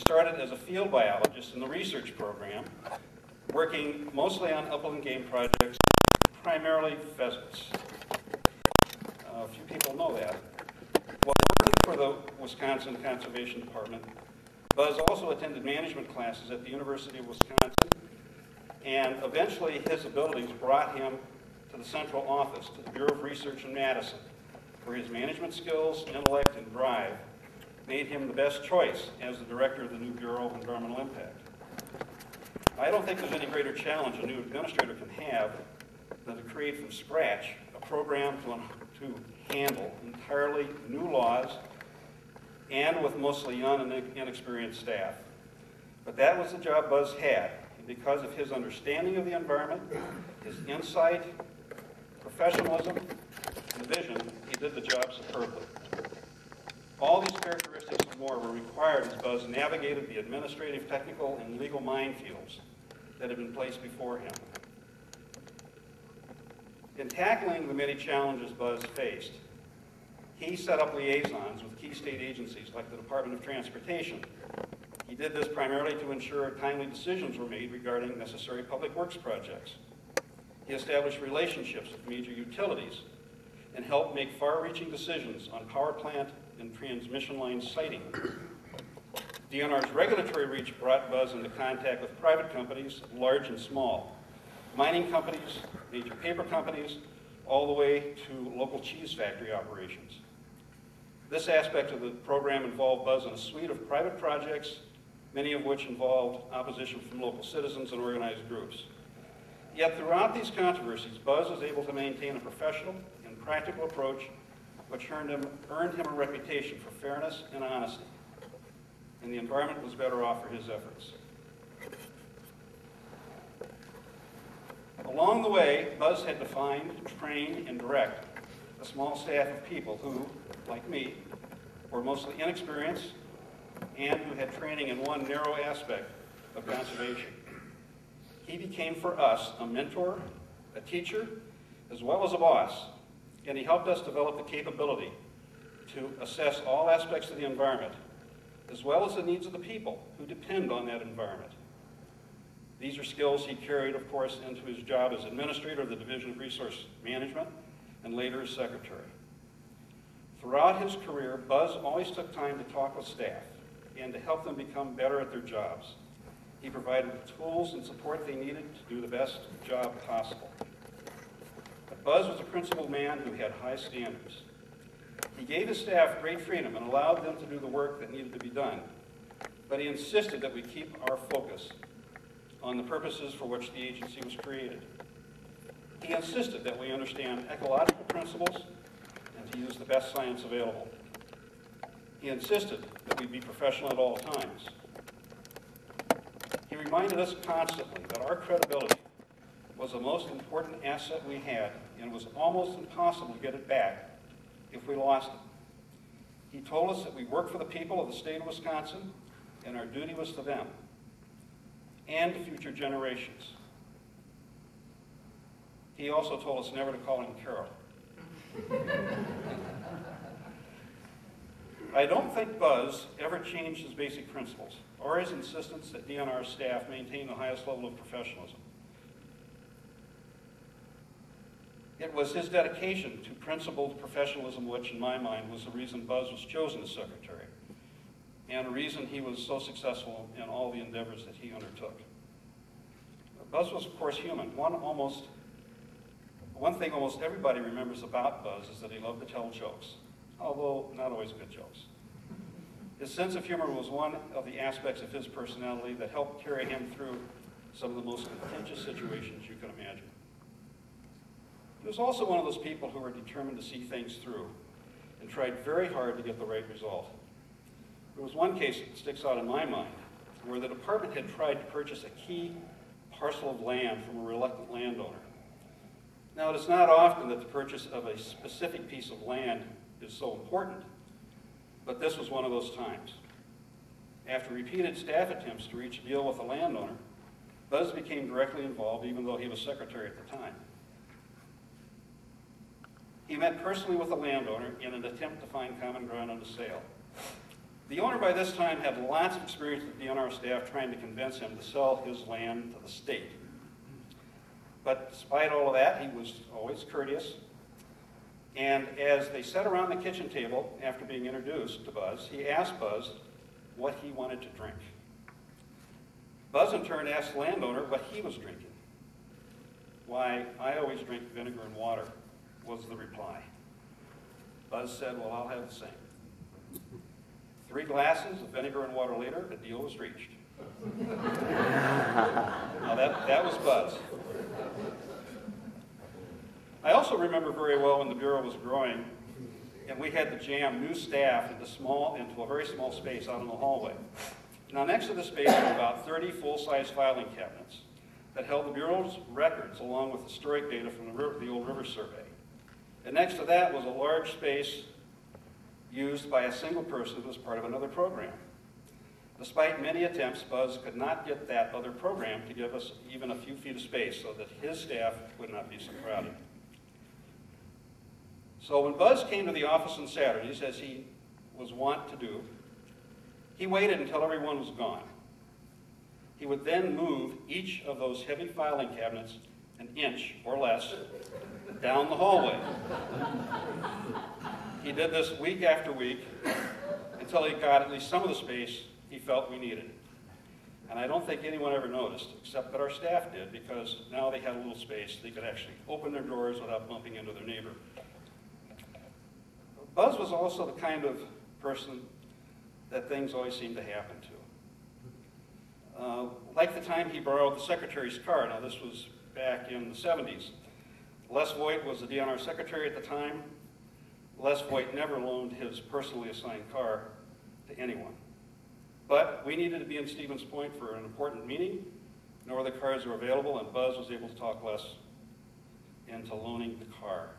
started as a field biologist in the research program, working mostly on upland game projects, primarily pheasants. A few people know that. While working for the Wisconsin Conservation Department, Buzz also attended management classes at the University of Wisconsin, and eventually his abilities brought him to the central office, to the Bureau of Research in Madison, where his management skills, intellect, and drive made him the best choice as the director of the new Bureau of Environmental Impact. I don't think there's any greater challenge a new administrator can have than to create from scratch a program to handle entirely new laws and with mostly young and inexperienced staff. But that was the job Buzz had, and because of his understanding of the environment, his insight, professionalism, and vision, he did the job superbly. All these characteristics and more were required as Buzz navigated the administrative, technical, and legal minefields that had been placed before him. In tackling the many challenges Buzz faced, he set up liaisons with key state agencies like the Department of Transportation. He did this primarily to ensure timely decisions were made regarding necessary public works projects. He established relationships with major utilities and helped make far-reaching decisions on power plant and transmission line siting. DNR's regulatory reach brought Buzz into contact with private companies, large and small, mining companies, major paper companies, all the way to local cheese factory operations. This aspect of the program involved Buzz in a suite of private projects, many of which involved opposition from local citizens and organized groups. Yet throughout these controversies, Buzz was able to maintain a professional and practical approach which earned him a reputation for fairness and honesty, and the environment was better off for his efforts. Along the way, Buzz had to find, train, and direct a small staff of people who, like me, were mostly inexperienced and who had training in one narrow aspect of conservation. He became for us a mentor, a teacher, as well as a boss, and he helped us develop the capability to assess all aspects of the environment, as well as the needs of the people who depend on that environment. These are skills he carried, of course, into his job as administrator of the Division of Resource Management and later as secretary. Throughout his career, Buzz always took time to talk with staff and to help them become better at their jobs. He provided the tools and support they needed to do the best job possible. But Buzz was a principled man who had high standards. He gave his staff great freedom and allowed them to do the work that needed to be done, but he insisted that we keep our focus on the purposes for which the agency was created. He insisted that we understand ecological principles and to use the best science available. He insisted that we be professional at all times. He reminded us constantly that our credibility was the most important asset we had, and it was almost impossible to get it back if we lost it. He told us that we worked for the people of the state of Wisconsin, and our duty was to them and to future generations. He also told us never to call him Carol. I don't think Buzz ever changed his basic principles or his insistence that DNR staff maintain the highest level of professionalism. It was his dedication to principled professionalism which, in my mind, was the reason Buzz was chosen as secretary, and a reason he was so successful in all the endeavors that he undertook. Buzz was, of course, human. One thing almost everybody remembers about Buzz is that he loved to tell jokes, although not always good jokes. His sense of humor was one of the aspects of his personality that helped carry him through some of the most contentious situations you can imagine. He was also one of those people who were determined to see things through and tried very hard to get the right result. There was one case that sticks out in my mind where the department had tried to purchase a key parcel of land from a reluctant landowner. Now, it is not often that the purchase of a specific piece of land is so important, but this was one of those times. After repeated staff attempts to reach a deal with the landowner, Buzz became directly involved, even though he was secretary at the time. He met personally with the landowner in an attempt to find common ground on the sale. The owner by this time had lots of experience with DNR staff trying to convince him to sell his land to the state. But despite all of that, he was always courteous. And as they sat around the kitchen table after being introduced to Buzz, he asked Buzz what he wanted to drink. Buzz in turn asked the landowner what he was drinking. "Why, I always drink vinegar and water," was the reply. Buzz said, "Well, I'll have the same." 3 glasses of vinegar and water later, the deal was reached. Now that was Buzz. I also remember very well when the Bureau was growing and we had to jam new staff into a very small space out in the hallway. Now next to the space were about 30 full-size filing cabinets that held the Bureau's records along with historic data from the old river survey. And next to that was a large space used by a single person who was part of another program. Despite many attempts, Buzz could not get that other program to give us even a few feet of space so that his staff would not be so crowded. So when Buzz came to the office on Saturdays, as he was wont to do, he waited until everyone was gone. He would then move each of those heavy filing cabinets an inch or less down the hallway. He did this week after week until he got at least some of the space he felt we needed. And I don't think anyone ever noticed, except that our staff did, because now they had a little space. They could actually open their doors without bumping into their neighbor. Buzz was also the kind of person that things always seemed to happen to. Like the time he borrowed the secretary's car. Now this was back in the 70s. Les Voigt was the DNR secretary at the time. Les Voigt never loaned his personally assigned car to anyone. But we needed to be in Stevens Point for an important meeting. No other cars were available, and Buzz was able to talk Les into loaning the car.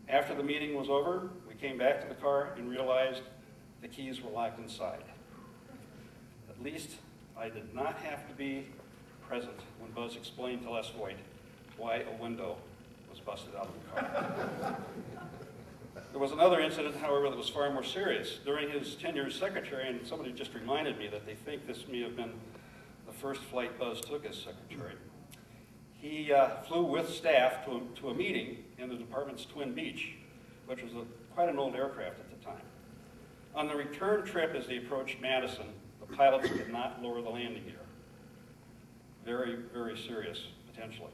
After the meeting was over, we came back to the car and realized the keys were locked inside. At least I did not have to be present when Buzz explained to Les Voigt why a window was busted out of the car. There was another incident, however, that was far more serious. During his tenure as secretary, and somebody just reminded me that they think this may have been the first flight Buzz took as secretary. He flew with staff to a meeting in the department's Twin Beach, which was quite an old aircraft at the time. On the return trip, as they approached Madison, the pilots could not lower the landing gear. Very, very serious, potentially.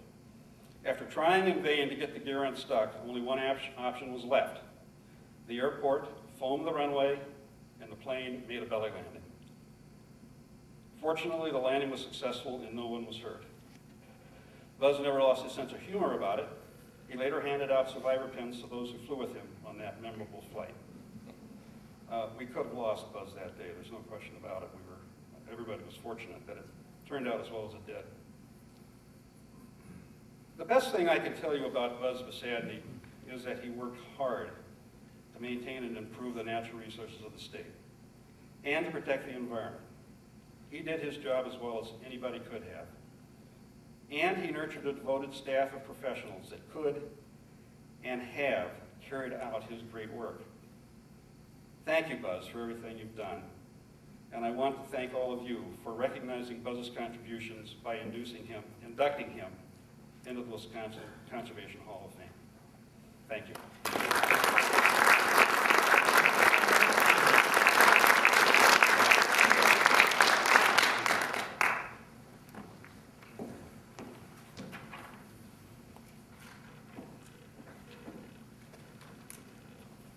After trying in vain to get the gear unstuck, only one option was left. The airport foamed the runway, and the plane made a belly landing. Fortunately, the landing was successful and no one was hurt. Buzz never lost his sense of humor about it. He later handed out survivor pins to those who flew with him on that memorable flight. We could have lost Buzz that day, there's no question about it. Everybody was fortunate that it turned out as well as it did. The best thing I can tell you about Buzz Besadny is that he worked hard to maintain and improve the natural resources of the state and to protect the environment. He did his job as well as anybody could have. And he nurtured a devoted staff of professionals that could and have carried out his great work. Thank you, Buzz, for everything you've done. And I want to thank all of you for recognizing Buzz's contributions by inducting him into the Wisconsin Conservation Hall of Fame. Thank you.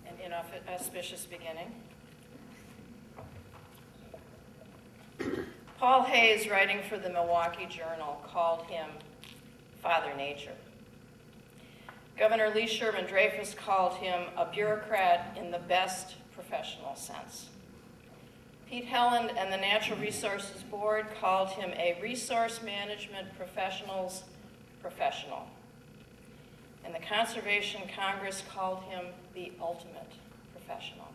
An inauspicious beginning. Paul Hayes, writing for the Milwaukee Journal, called him Father Nature. Governor Lee Sherman Dreyfus called him a bureaucrat in the best professional sense. Pete Helland and the Natural Resources Board called him a resource management professional's professional. And the Conservation Congress called him the ultimate professional.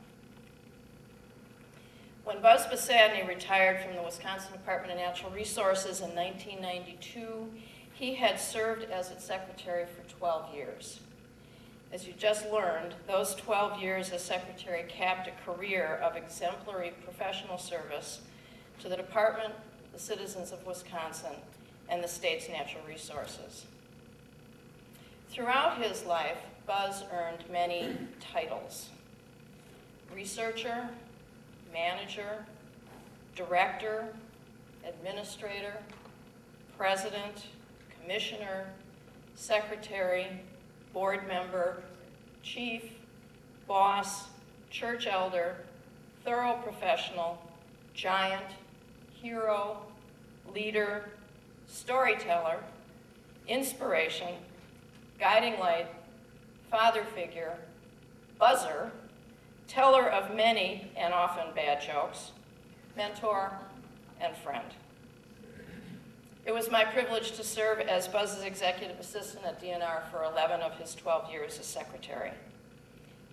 When Buzz Besadny retired from the Wisconsin Department of Natural Resources in 1992, he had served as its secretary for 12 years. As you just learned, those 12 years as secretary capped a career of exemplary professional service to the department, the citizens of Wisconsin, and the state's natural resources. Throughout his life, Buzz earned many titles: researcher, manager, director, administrator, president, commissioner, secretary, board member, chief, boss, church elder, thorough professional, giant, hero, leader, storyteller, inspiration, guiding light, father figure, buzzer, teller of many and often bad jokes, mentor, and friend. It was my privilege to serve as Buzz's executive assistant at DNR for 11 of his 12 years as secretary.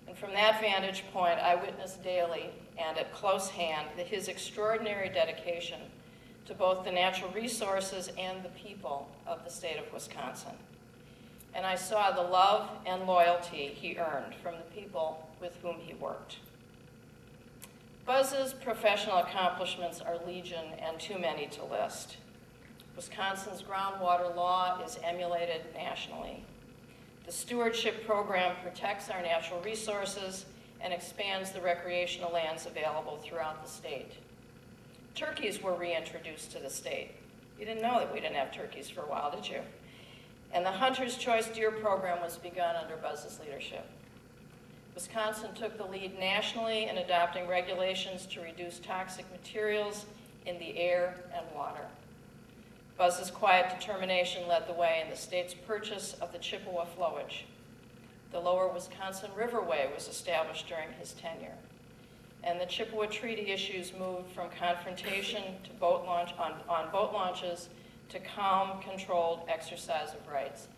And from that vantage point, I witnessed daily and at close hand his extraordinary dedication to both the natural resources and the people of the state of Wisconsin. And I saw the love and loyalty he earned from the people with whom he worked. Buzz's professional accomplishments are legion and too many to list. Wisconsin's groundwater law is emulated nationally. The stewardship program protects our natural resources and expands the recreational lands available throughout the state. Turkeys were reintroduced to the state. You didn't know that we didn't have turkeys for a while, did you? And the Hunter's Choice Deer program was begun under Buzz's leadership. Wisconsin took the lead nationally in adopting regulations to reduce toxic materials in the air and water. Buzz's quiet determination led the way in the state's purchase of the Chippewa flowage. The Lower Wisconsin Riverway was established during his tenure, and the Chippewa Treaty issues moved from confrontation to boat launches to calm, controlled exercise of rights,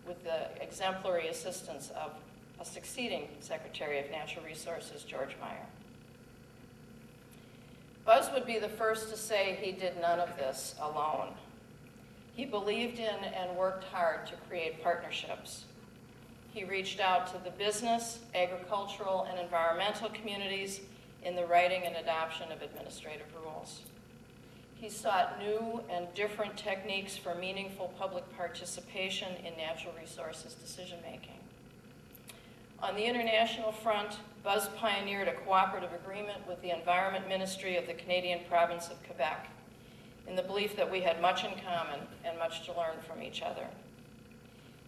with the exemplary assistance of a succeeding Secretary of Natural Resources, George Meyer. Buzz would be the first to say he did none of this alone. He believed in and worked hard to create partnerships. He reached out to the business, agricultural, and environmental communities in the writing and adoption of administrative rules. He sought new and different techniques for meaningful public participation in natural resources decision-making. On the international front, Buzz pioneered a cooperative agreement with the Environment Ministry of the Canadian province of Quebec, in the belief that we had much in common and much to learn from each other.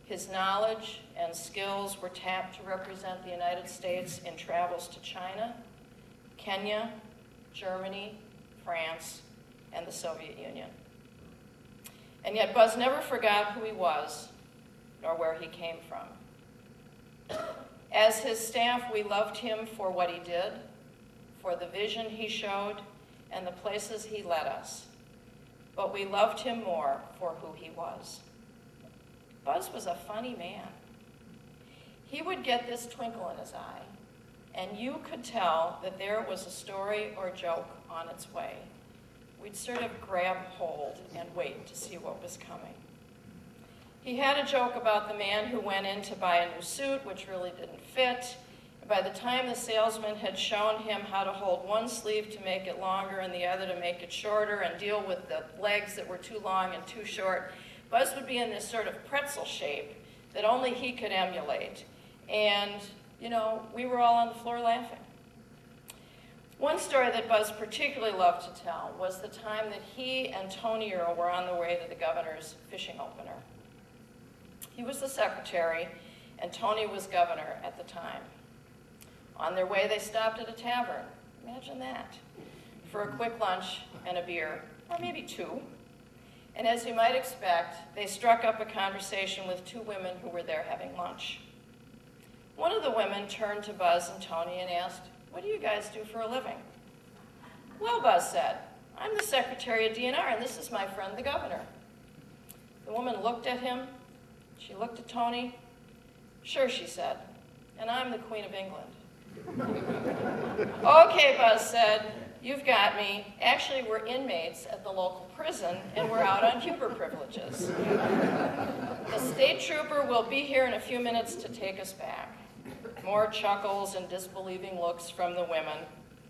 His knowledge and skills were tapped to represent the United States in travels to China, Kenya, Germany, France, and the Soviet Union. And yet Buzz never forgot who he was, nor where he came from. As his staff, we loved him for what he did, for the vision he showed, and the places he led us. But we loved him more for who he was. Buzz was a funny man. He would get this twinkle in his eye, and you could tell that there was a story or joke on its way. We'd sort of grab hold and wait to see what was coming. He had a joke about the man who went in to buy a new suit, which really didn't fit. By the time the salesman had shown him how to hold one sleeve to make it longer and the other to make it shorter and deal with the legs that were too long and too short, Buzz would be in this sort of pretzel shape that only he could emulate. And, you know, we were all on the floor laughing. One story that Buzz particularly loved to tell was the time that he and Tony Earl were on the way to the governor's fishing opener. He was the secretary, and Tony was governor at the time. On their way, they stopped at a tavern. Imagine that. For a quick lunch and a beer, or maybe two. And as you might expect, they struck up a conversation with two women who were there having lunch. One of the women turned to Buzz and Tony and asked, "What do you guys do for a living?" "Well," Buzz said, "I'm the secretary of DNR, and this is my friend, the governor." The woman looked at him. She looked at Tony. "Sure," she said, "and I'm the Queen of England." "Okay," Buzz said, you've got me. Actually, we're inmates at the local prison, and we're out on Huber privileges. The state trooper will be here in a few minutes to take us back. More chuckles and disbelieving looks from the women.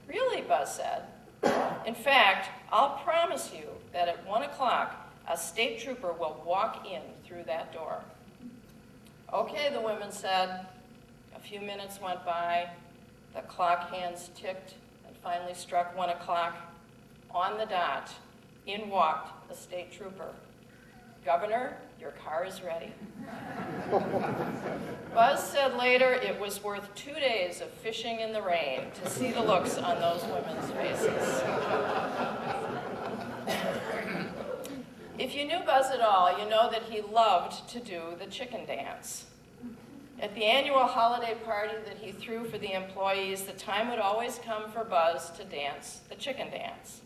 Really, Buzz said. In fact, I'll promise you that at 1 o'clock, a state trooper will walk in through that door. Okay, the women said. A few minutes went by. The clock hands ticked and finally struck 1 o'clock. On the dot, in walked the state trooper. Governor, your car is ready. Buzz said later it was worth 2 days of fishing in the rain to see the looks on those women's faces. If you knew Buzz at all, you know that he loved to do the chicken dance. At the annual holiday party that he threw for the employees, the time would always come for Buzz to dance the chicken dance.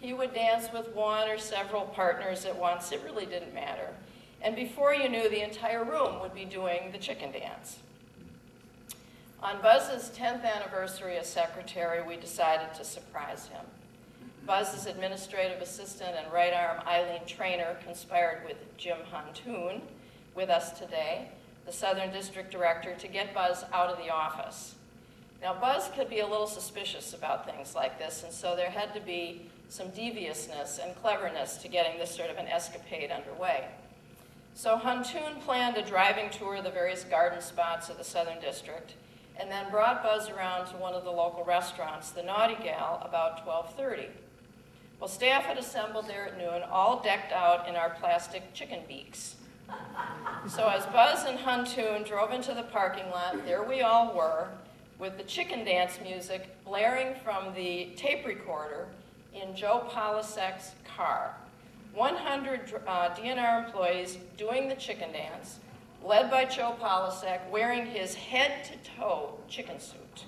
He would dance with one or several partners at once, it really didn't matter. And before you knew, the entire room would be doing the chicken dance. On Buzz's 10th anniversary as secretary, we decided to surprise him. Buzz's administrative assistant and right arm, Eileen Trainer, conspired with Jim Huntoon, with us today, the Southern District Director, to get Buzz out of the office. Now, Buzz could be a little suspicious about things like this, and so there had to be some deviousness and cleverness to getting this sort of an escapade underway. So Huntoon planned a driving tour of the various garden spots of the Southern District, and then brought Buzz around to one of the local restaurants, the Naughty Gal, about 12:30. Well, staff had assembled there at noon, all decked out in our plastic chicken beaks. So as Buzz and Huntoon drove into the parking lot, there we all were, with the chicken dance music blaring from the tape recorder in Joe Polisek's car. 100 DNR employees doing the chicken dance, led by Joe Polisek, wearing his head-to-toe chicken suit.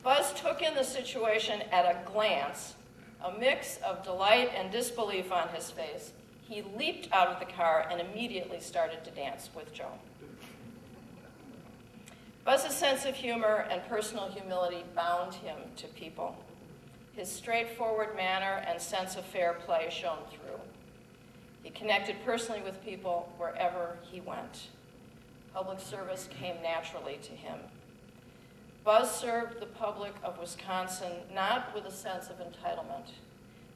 Buzz took in the situation at a glance, a mix of delight and disbelief on his face. He leaped out of the car and immediately started to dance with Joe. Buzz's sense of humor and personal humility bound him to people. His straightforward manner and sense of fair play shone through. He connected personally with people wherever he went. Public service came naturally to him. Buzz served the public of Wisconsin not with a sense of entitlement,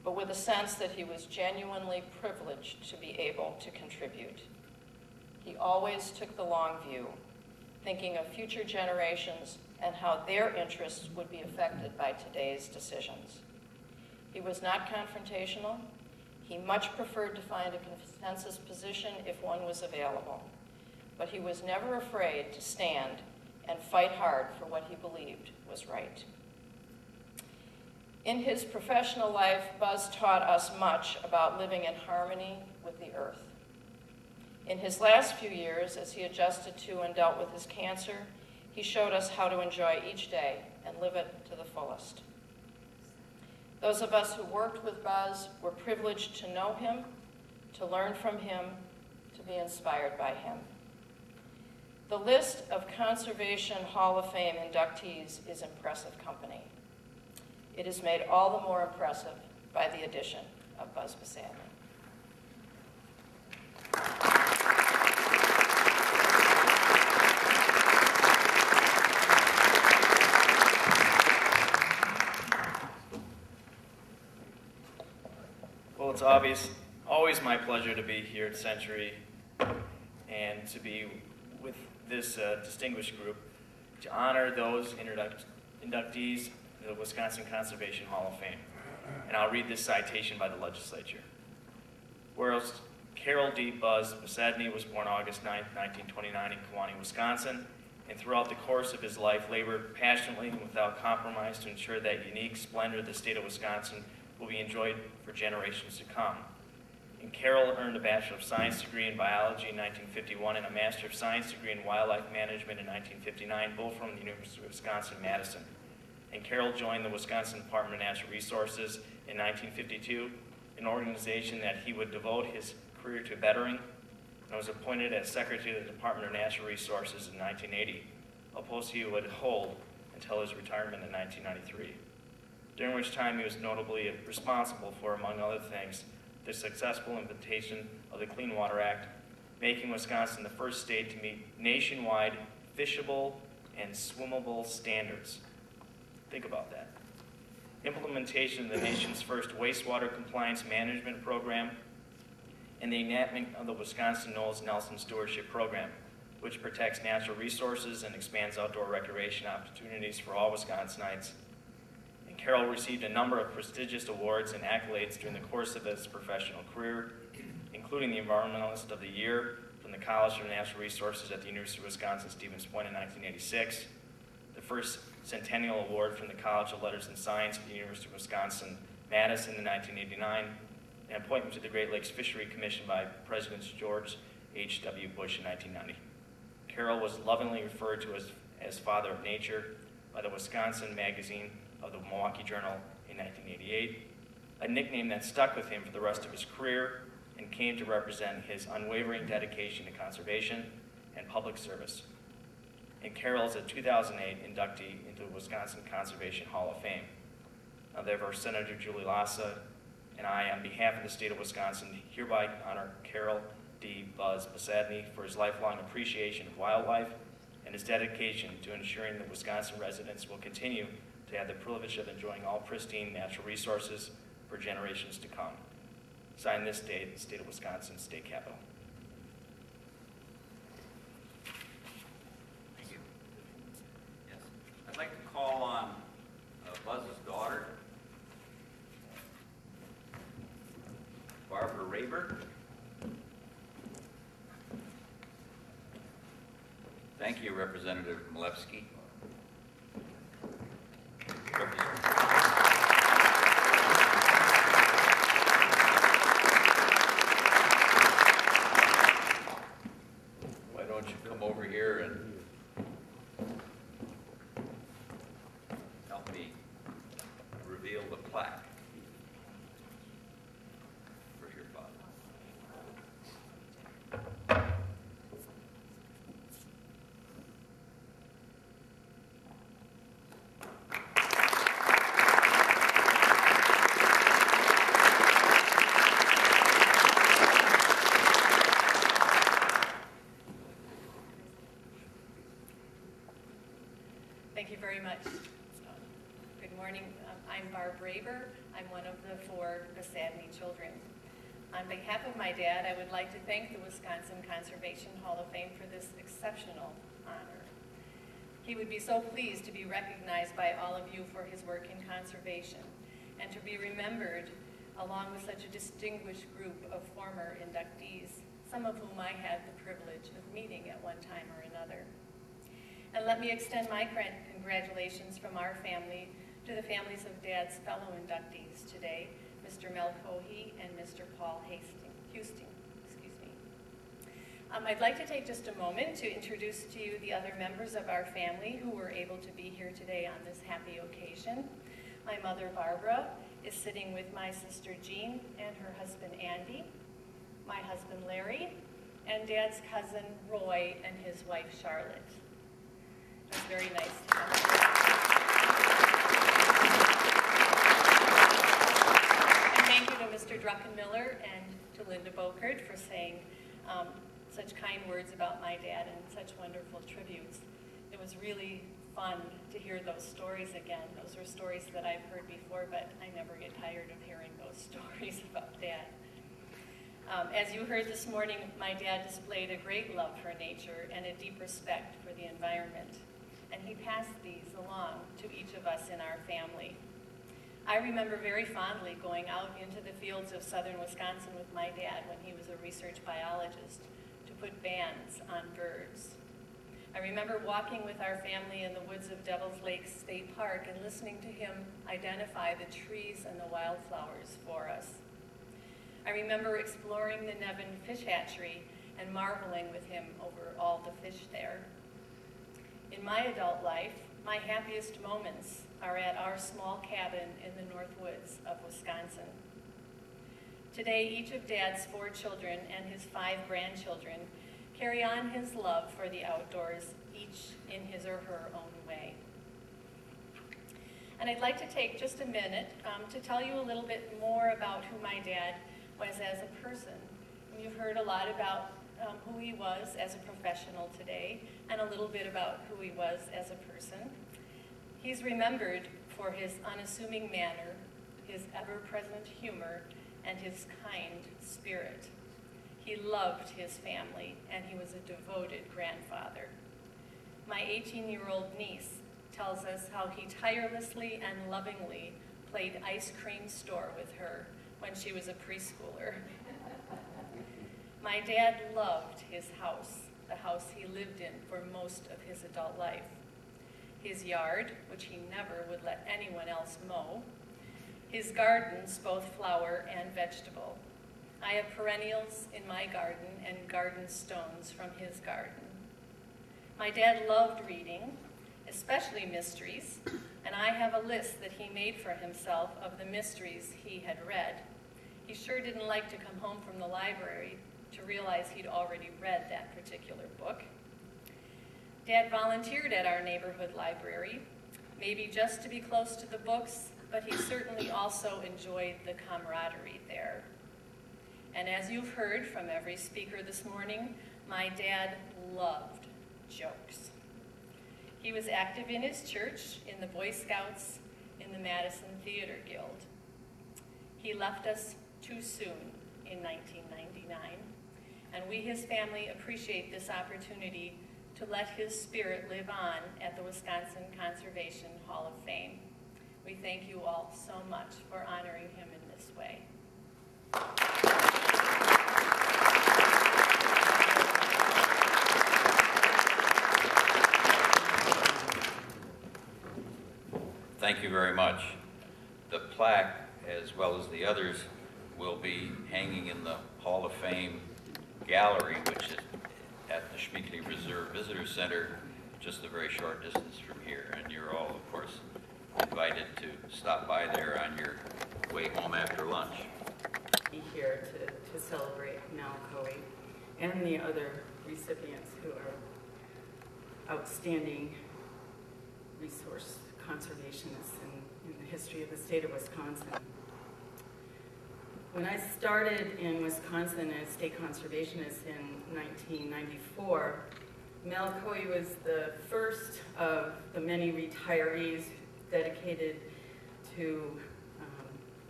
but with a sense that he was genuinely privileged to be able to contribute. He always took the long view, thinking of future generations and how their interests would be affected by today's decisions. He was not confrontational. He much preferred to find a consensus position if one was available, but he was never afraid to stand and fight hard for what he believed was right. In his professional life, Buzz taught us much about living in harmony with the earth. In his last few years, as he adjusted to and dealt with his cancer, he showed us how to enjoy each day and live it to the fullest. Those of us who worked with Buzz were privileged to know him, to learn from him, to be inspired by him. The list of Conservation Hall of Fame inductees is impressive company. It is made all the more impressive by the addition of Buzz Besadny. Well, it's always my pleasure to be here at Century and to be with this distinguished group to honor those inductees to the Wisconsin Conservation Hall of Fame. And I'll read this citation by the legislature. Whereas Carroll D. Buzz Besadny was born August 9, 1929 in Kewanee, Wisconsin, and throughout the course of his life labored passionately and without compromise to ensure that unique splendor of the state of Wisconsin will be enjoyed for generations to come. And Carroll earned a Bachelor of Science degree in biology in 1951 and a Master of Science degree in wildlife management in 1959, both from the University of Wisconsin-Madison. And Carroll joined the Wisconsin Department of Natural Resources in 1952, an organization that he would devote his career to bettering, and was appointed as Secretary of the Department of Natural Resources in 1980, a post he would hold until his retirement in 1993. during which time he was notably responsible for, among other things, the successful implementation of the Clean Water Act, making Wisconsin the first state to meet nationwide fishable and swimmable standards. Think about that. Implementation of the nation's first wastewater compliance management program, and the enactment of the Wisconsin Knowles-Nelson Stewardship Program, which protects natural resources and expands outdoor recreation opportunities for all Wisconsinites. And Carol received a number of prestigious awards and accolades during the course of his professional career, including the Environmentalist of the Year from the College of Natural Resources at the University of Wisconsin-Stevens Point in 1986, the first Centennial Award from the College of Letters and Science at the University of Wisconsin-Madison in 1989, an appointment to the Great Lakes Fishery Commission by President George H.W. Bush in 1990. Carroll was lovingly referred to as Father of Nature by the Wisconsin magazine of the Milwaukee Journal in 1988, a nickname that stuck with him for the rest of his career and came to represent his unwavering dedication to conservation and public service. And Carroll is a 2008 inductee into the Wisconsin Conservation Hall of Fame. Now, therefore, Senator Julie Lassa and I, on behalf of the state of Wisconsin, hereby honor Carroll D. Buzz Besadny for his lifelong appreciation of wildlife and his dedication to ensuring that Wisconsin residents will continue to have the privilege of enjoying all pristine natural resources for generations to come. Signed this day at the state of Wisconsin State Capitol. Thank you. Yes, I'd like to call on Buzz's daughter, Barbara Raber. Thank you, Representative Malewski. Why don't you come over here and help me reveal the plaque for your father. Thank you very much. Good morning. I'm Barb Raber. I'm one of the 4 Besadny children. On behalf of my dad, I would like to thank the Wisconsin Conservation Hall of Fame for this exceptional honor. He would be so pleased to be recognized by all of you for his work in conservation and to be remembered along with such a distinguished group of former inductees, some of whom I had the privilege of meeting at one time or another. And let me extend my congratulations from our family to the families of Dad's fellow inductees today, Mr. Mel Cohey and Mr. Paul Houston. I'd like to take just a moment to introduce to you the other members of our family who were able to be here today on this happy occasion. My mother, Barbara, is sitting with my sister, Jean, and her husband, Andy, my husband, Larry, and Dad's cousin, Roy, and his wife, Charlotte. It was very nice to have you. And thank you to Mr. Druckenmiller and to Linda Bokert for saying such kind words about my dad and such wonderful tributes. It was really fun to hear those stories again. Those were stories that I've heard before, but I never get tired of hearing those stories about Dad. As you heard this morning, my dad displayed a great love for nature and a deep respect for the environment. And he passed these along to each of us in our family. I remember very fondly going out into the fields of southern Wisconsin with my dad when he was a research biologist to put bans on birds. I remember walking with our family in the woods of Devil's Lake State Park and listening to him identify the trees and the wildflowers for us. I remember exploring the Nevin fish hatchery and marveling with him over all the fish there. In my adult life, my happiest moments are at our small cabin in the North Woods of Wisconsin. Today, each of Dad's 4 children and his 5 grandchildren carry on his love for the outdoors, each in his or her own way. And I'd like to take just a minute to tell you a little bit more about who my dad was as a person. You've heard a lot about who he was as a professional today, and a little bit about who he was as a person. He's remembered for his unassuming manner, his ever-present humor, and his kind spirit. He loved his family, and he was a devoted grandfather. My 18-year-old niece tells us how he tirelessly and lovingly played ice cream store with her when she was a preschooler. My dad loved his house, the house he lived in for most of his adult life. His yard, which he never would let anyone else mow. His gardens, both flower and vegetable. I have perennials in my garden and garden stones from his garden. My dad loved reading, especially mysteries, and I have a list that he made for himself of the mysteries he had read. He sure didn't like to come home from the library to realize he'd already read that particular book. Dad volunteered at our neighborhood library, maybe just to be close to the books, but he certainly also enjoyed the camaraderie there. And as you've heard from every speaker this morning, my dad loved jokes. He was active in his church, in the Boy Scouts, in the Madison Theater Guild. He left us too soon in 1999, and we, his family, appreciate this opportunity to let his spirit live on at the Wisconsin Conservation Hall of Fame. We thank you all so much for honoring him in this way. Thank you very much. The plaque, as well as the others, will be hanging in the Hall of Fame gallery, which is at the Schmickety Reserve Visitor Center, just a very short distance from here. And you're all, of course, invited to stop by there on your way home after lunch. Be here to celebrate Mel Coey and the other recipients who are outstanding resource conservationists in the history of the state of Wisconsin. When I started in Wisconsin as state conservationist in 1994, Mel Coey was the first of the many retirees dedicated to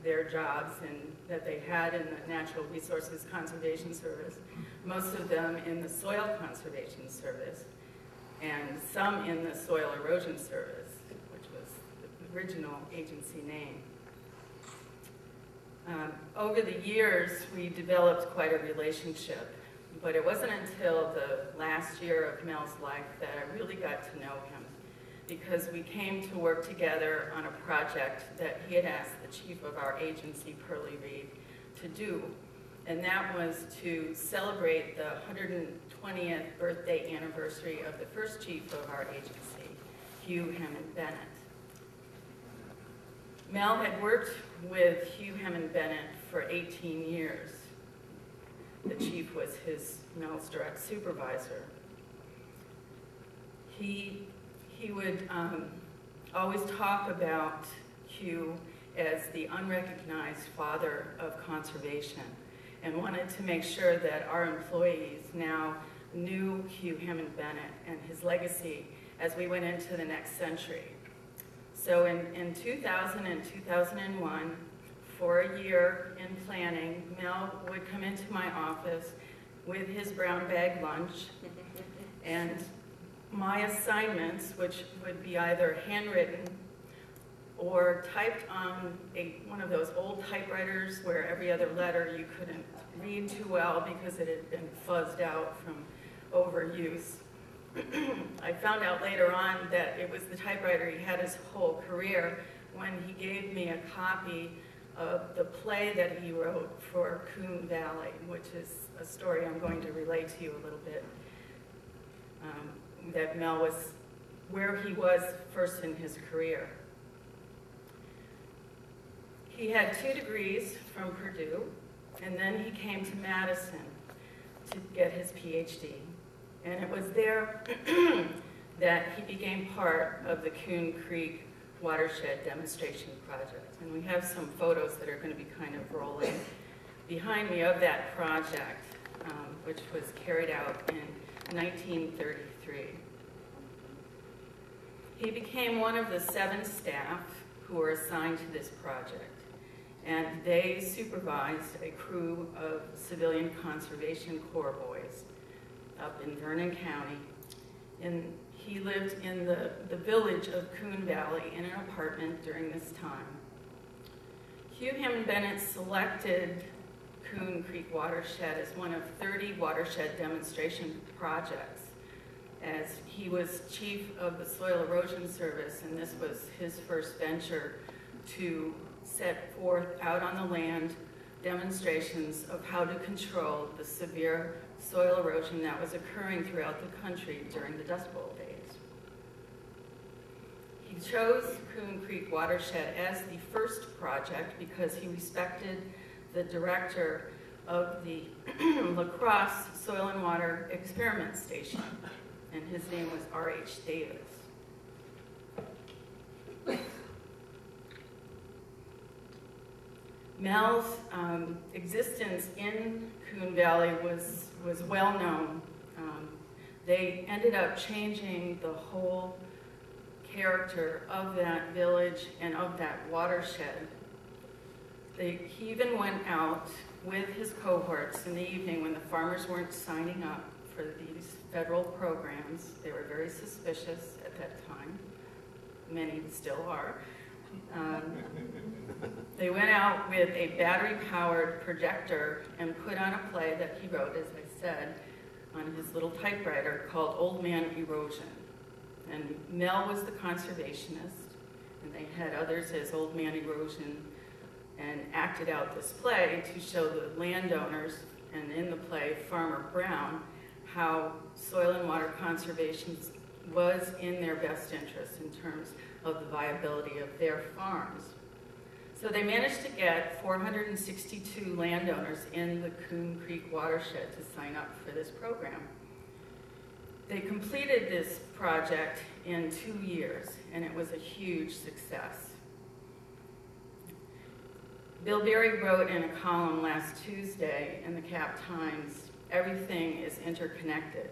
their jobs and that they had in the Natural Resources Conservation Service, most of them in the Soil Conservation Service, and some in the Soil Erosion Service, which was the original agency name. Over the years, we developed quite a relationship, but it wasn't until the last year of Mel's life that I really got to know him, because we came to work together on a project that he had asked the chief of our agency, Pearlie Reed, to do, and that was to celebrate the 120th birthday anniversary of the first chief of our agency, Hugh Hammond Bennett. Mel had worked with Hugh Hammond Bennett for 18 years. The chief was Mel's direct supervisor. He would always talk about Hugh as the unrecognized father of conservation, and wanted to make sure that our employees now knew Hugh Hammond Bennett and his legacy as we went into the next century. So in 2000 and 2001, for a year in planning, Mel would come into my office with his brown bag lunch, and my assignments, which would be either handwritten or typed on one of those old typewriters where every other letter you couldn't read too well because it had been fuzzed out from overuse. I found out later on that it was the typewriter he had his whole career when he gave me a copy of the play that he wrote for Coon Valley, which is a story I'm going to relate to you a little bit. That Mel was where he was first in his career. He had 2 degrees from Purdue, and then he came to Madison to get his PhD. And it was there that he became part of the Coon Creek watershed demonstration project. And we have some photos that are going to be kind of rolling behind me of that project, which was carried out in 1933. He became one of the 7 staff who were assigned to this project, and they supervised a crew of civilian conservation corps boys up in Vernon County. And he lived in the village of Coon Valley in an apartment during this time. Hugh Hammond Bennett selected Coon Creek Watershed as one of 30 watershed demonstration projects, as he was chief of the Soil Erosion Service, and this was his first venture to set forth out on the land demonstrations of how to control the severe soil erosion that was occurring throughout the country during the Dust Bowl days. He chose Coon Creek Watershed as the first project because he respected the director of the La Crosse Soil and Water Experiment Station, and his name was R.H. Davis. Mel's existence in Coon Valley was well known. They ended up changing the whole character of that village and of that watershed. He even went out with his cohorts in the evening when the farmers weren't signing up for these federal programs. They were very suspicious at that time. Many still are. They went out with a battery-powered projector and put on a play that he wrote, as I said, on his little typewriter called Old Man Erosion. And Mel was the conservationist, and they had others as Old Man Erosion, and acted out this play to show the landowners, and in the play, Farmer Brown, how soil and water conservation was in their best interest in terms of the viability of their farms. So they managed to get 462 landowners in the Coon Creek watershed to sign up for this program. They completed this project in 2 years, and it was a huge success. Bill Berry wrote in a column last Tuesday in the Cap Times, "Everything is interconnected."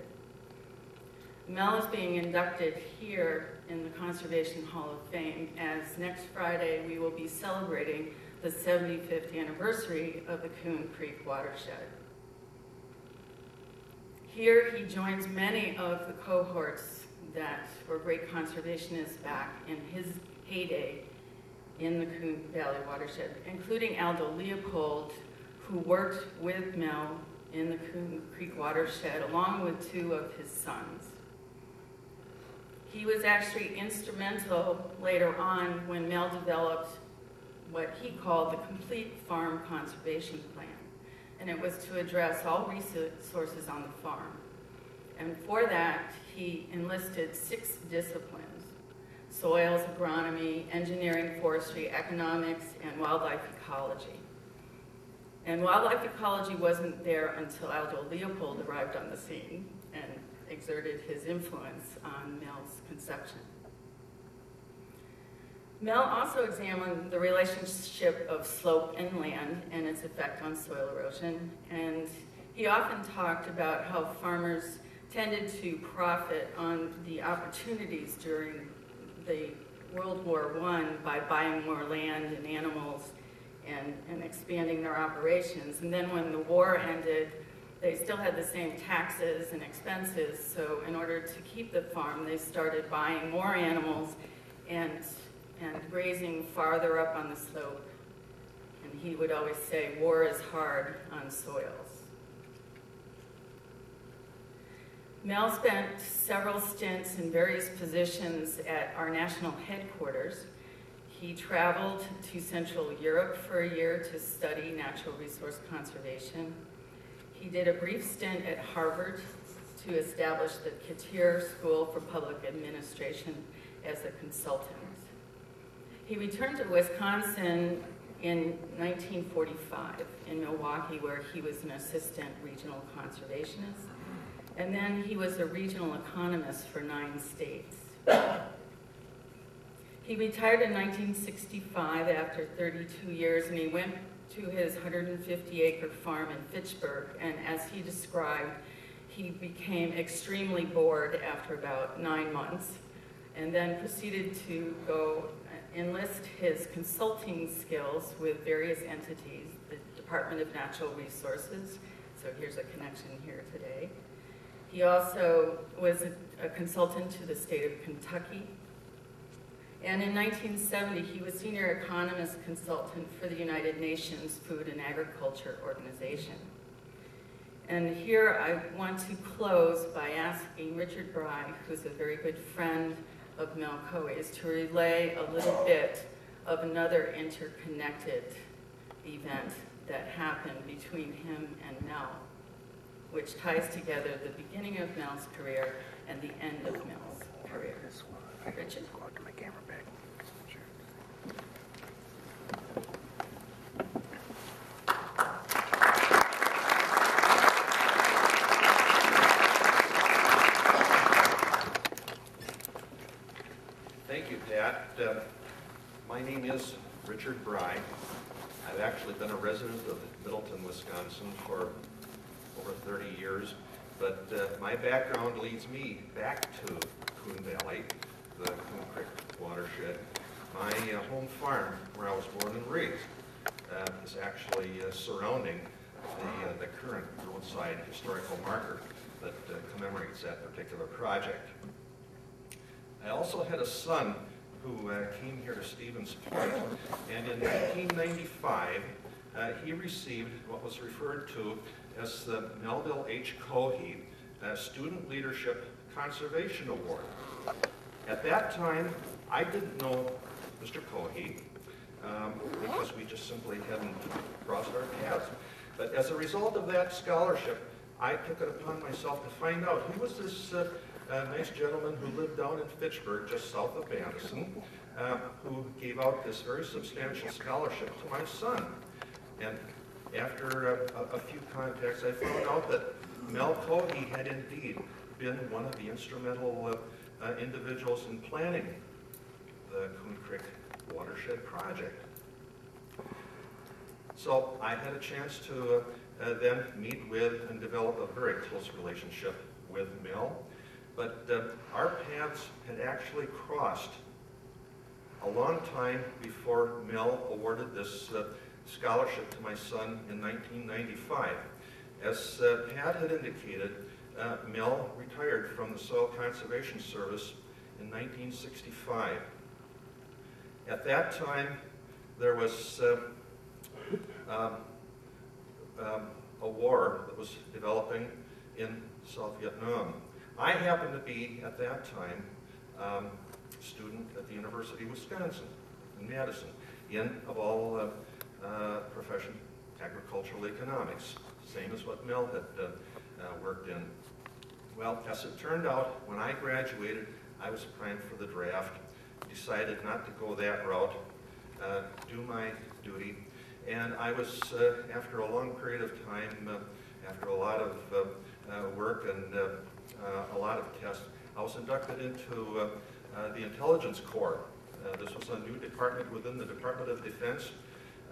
Mel is being inducted here in the Conservation Hall of Fame, as next Friday we will be celebrating the 75th anniversary of the Coon Creek watershed. Here he joins many of the cohorts that were great conservationists back in his heyday in the Coon Valley watershed, including Aldo Leopold, who worked with Mel in the Coon Creek watershed along with 2 of his sons. He was actually instrumental later on when Mel developed what he called the Complete Farm Conservation Plan, and it was to address all resources on the farm. And for that, he enlisted 6 disciplines: soils, agronomy, engineering, forestry, economics, and wildlife ecology. And wildlife ecology wasn't there until Aldo Leopold arrived on the scene and exerted his influence on Mel's conception. Mel also examined the relationship of slope and land and its effect on soil erosion, and he often talked about how farmers tended to profit on the opportunities during the World War I by buying more land and animals and expanding their operations. And then when the war ended, they still had the same taxes and expenses, so in order to keep the farm, they started buying more animals and grazing farther up on the slope. And he would always say, war is hard on soils. Mel spent several stints in various positions at our national headquarters. He traveled to Central Europe for a year to study natural resource conservation. He did a brief stint at Harvard to establish the Katir School for Public Administration as a consultant. He returned to Wisconsin in 1945 in Milwaukee, where he was an assistant regional conservationist, and then he was a regional economist for 9 states. He retired in 1965 after 32 years, and he went to his 150-acre farm in Fitchburg, and as he described, he became extremely bored after about 9 months, and then proceeded to go enlist his consulting skills with various entities, the Department of Natural Resources, so here's a connection here today. He also was a consultant to the state of Kentucky. And in 1970, he was senior economist consultant for the United Nations Food and Agriculture Organization. And here I want to close by asking Richard Bry, who's a very good friend of Mel Coey's, to relay a little bit of another interconnected event that happened between him and Mel, which ties together the beginning of Mel's career and the end of Mel's career. Richard? Thank you, Pat. My name is Richard Bry. I've actually been a resident of Middleton, Wisconsin for over 30 years, but my background leads me back to Coon Valley, the Coon Creek watershed. My home farm, where I was born and raised, is actually surrounding the current roadside historical marker that commemorates that particular project. I also had a son who came here to Stevens Point, and in 1995, he received what was referred to as the Melville H. Cohey Student Leadership Conservation Award. At that time, I didn't know Mr. Cohey because we just simply hadn't crossed our paths. But as a result of that scholarship, I took it upon myself to find out who was this nice gentleman who lived down in Fitchburg, just south of Madison, who gave out this very substantial scholarship to my son. And after a few contacts, I found out that Mel Cohey had indeed been one of the instrumental individuals in planning the Coon Creek watershed project. So I had a chance to then meet with and develop a very close relationship with Mel. But our paths had actually crossed a long time before Mel awarded this scholarship to my son in 1995. As Pat had indicated, Mel retired from the Soil Conservation Service in 1965. At that time, there was a war that was developing in South Vietnam. I happened to be, at that time, a student at the University of Wisconsin in Madison, in, of all profession, agricultural economics, same as what Mel had worked in. Well, as it turned out, when I graduated, I was primed for the draft, decided not to go that route, do my duty, and I was, after a long period of time, after a lot of work and a lot of tests, I was inducted into the Intelligence Corps. This was a new department within the Department of Defense,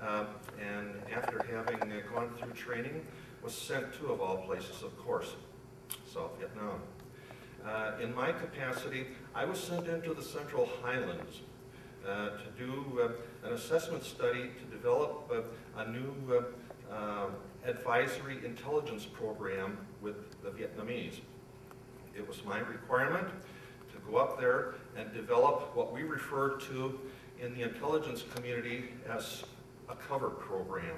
and after having gone through training, was sent to, of all places, of course, South Vietnam. In my capacity, I was sent into the Central Highlands to do an assessment study to develop a new advisory intelligence program with the Vietnamese. It was my requirement to go up there and develop what we refer to in the intelligence community as a cover program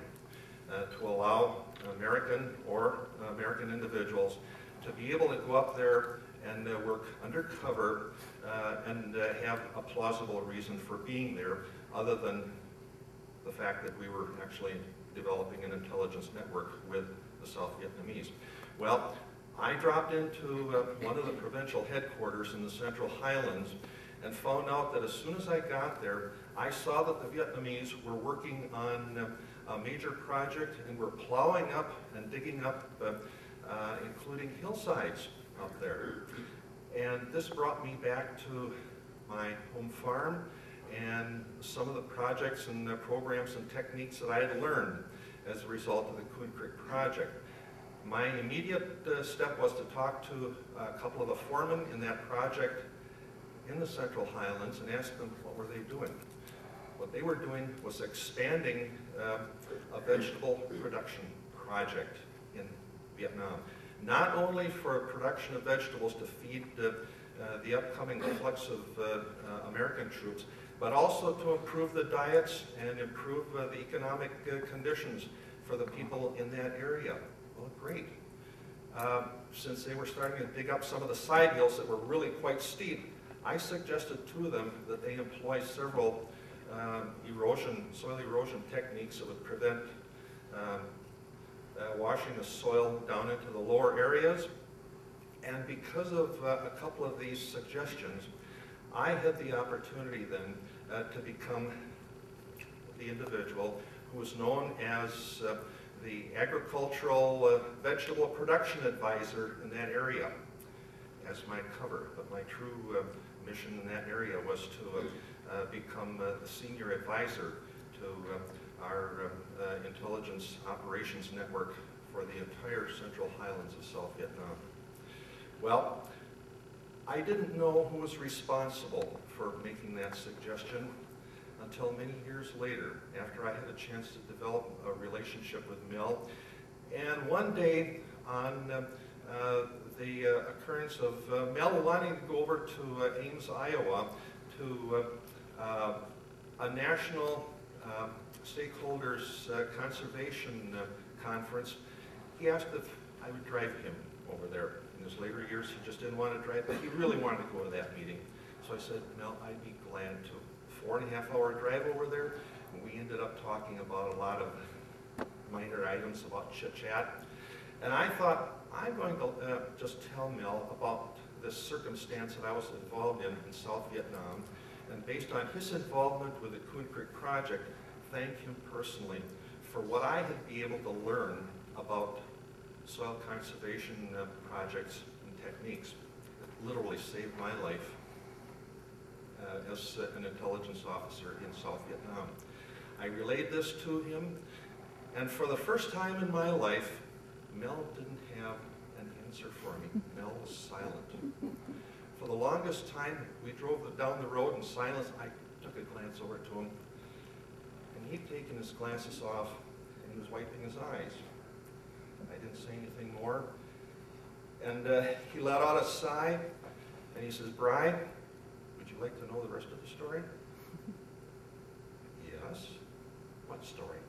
to allow American or American individuals to be able to go up there and work undercover and have a plausible reason for being there other than the fact that we were actually developing an intelligence network with the South Vietnamese. Well, I dropped into one of the provincial headquarters in the Central Highlands and found out that as soon as I got there, I saw that the Vietnamese were working on a major project and were plowing up and digging up, including hillsides up there. And this brought me back to my home farm and some of the projects and programs and techniques that I had learned as a result of the Coon Creek project. My immediate step was to talk to a couple of the foremen in that project in the Central Highlands and ask them what were they doing. What they were doing was expanding a vegetable production project in Vietnam. Not only for production of vegetables to feed the upcoming influx of American troops, but also to improve the diets and improve the economic conditions for the people in that area. Well, great. Since they were starting to dig up some of the side hills that were really quite steep, I suggested to them that they employ several soil erosion techniques that would prevent washing the soil down into the lower areas. And because of a couple of these suggestions, I had the opportunity then to become the individual who was known as the agricultural vegetable production advisor in that area as my cover. But my true mission in that area was to become the senior advisor to our intelligence operations network for the entire Central Highlands of South Vietnam. Well, I didn't know who was responsible for making that suggestion until many years later, after I had a chance to develop a relationship with Mel. And one day, on the occurrence of Mel wanting to go over to Ames, Iowa, to a national stakeholders conservation conference, he asked if I would drive him over there. In his later years, he just didn't want to drive, but he really wanted to go to that meeting. So I said, Mel, I'd be glad to. 4.5-hour drive over there, and we ended up talking about a lot of minor items about chit-chat. And I thought, I'm going to just tell Mel about this circumstance that I was involved in South Vietnam, and based on his involvement with the Coon Creek Project, thank him personally for what I had been able to learn about soil conservation projects and techniques that literally saved my life as an intelligence officer in South Vietnam. I relayed this to him, and for the first time in my life, Mel didn't have an answer for me. Mel was silent. For the longest time, we drove down the road in silence. I took a glance over to him, and he'd taken his glasses off, and he was wiping his eyes. I didn't say anything more, and he let out a sigh, and he says, Bride, would you like to know the rest of the story? Yes. What story?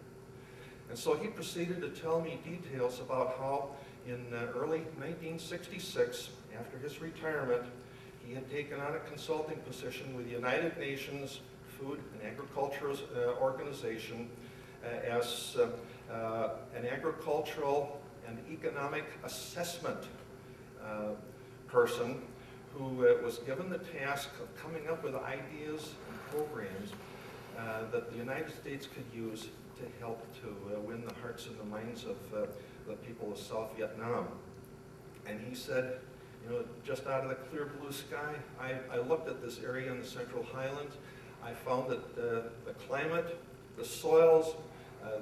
And so he proceeded to tell me details about how in early 1966, after his retirement, he had taken on a consulting position with the United Nations Food and Agriculture Organization as an agricultural and economic assessment person who was given the task of coming up with ideas and programs that the United States could use to help to win the hearts and the minds of the people of South Vietnam. And he said, you know, just out of the clear blue sky, I looked at this area in the Central Highlands. I found that the climate, the soils,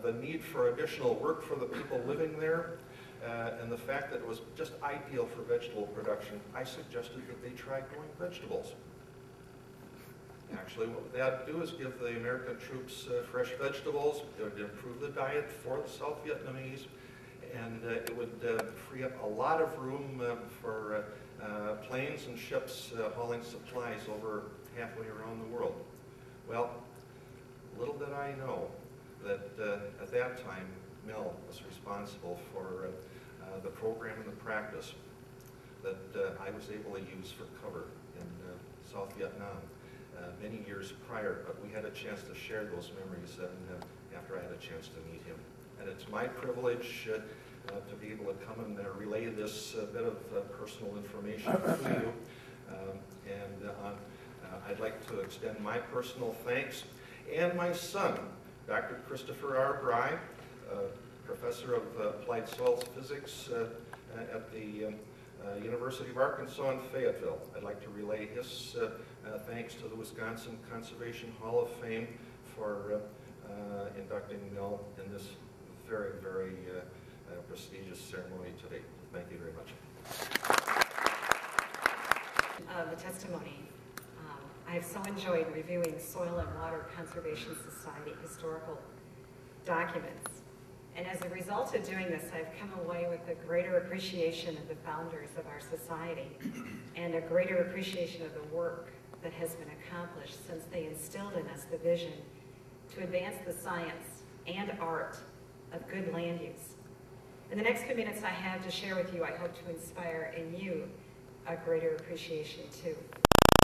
the need for additional work for the people living there, and the fact that it was just ideal for vegetable production, I suggested that they try growing vegetables. Actually, what they had to do is give the American troops fresh vegetables. It would improve the diet for the South Vietnamese, and it would free up a lot of room for planes and ships hauling supplies over halfway around the world. Well, little did I know that at that time, Mel was responsible for the program and the practice that I was able to use for cover in South Vietnam many years prior, but we had a chance to share those memories after I had a chance to meet him. And it's my privilege to be able to come and relay this bit of personal information to you. I'd like to extend my personal thanks and my son, Dr. Christopher R. Bry, professor of applied soils physics at the University of Arkansas in Fayetteville. I'd like to relay his thanks to the Wisconsin Conservation Hall of Fame for inducting Mel in this very, very prestigious ceremony today. Thank you very much. The testimony. I have so enjoyed reviewing Soil and Water Conservation Society historical documents. And as a result of doing this, I've come away with a greater appreciation of the founders of our society and a greater appreciation of the work that has been accomplished since they instilled in us the vision to advance the science and art of good land use. In the next few minutes I have to share with you, I hope to inspire in you a greater appreciation too.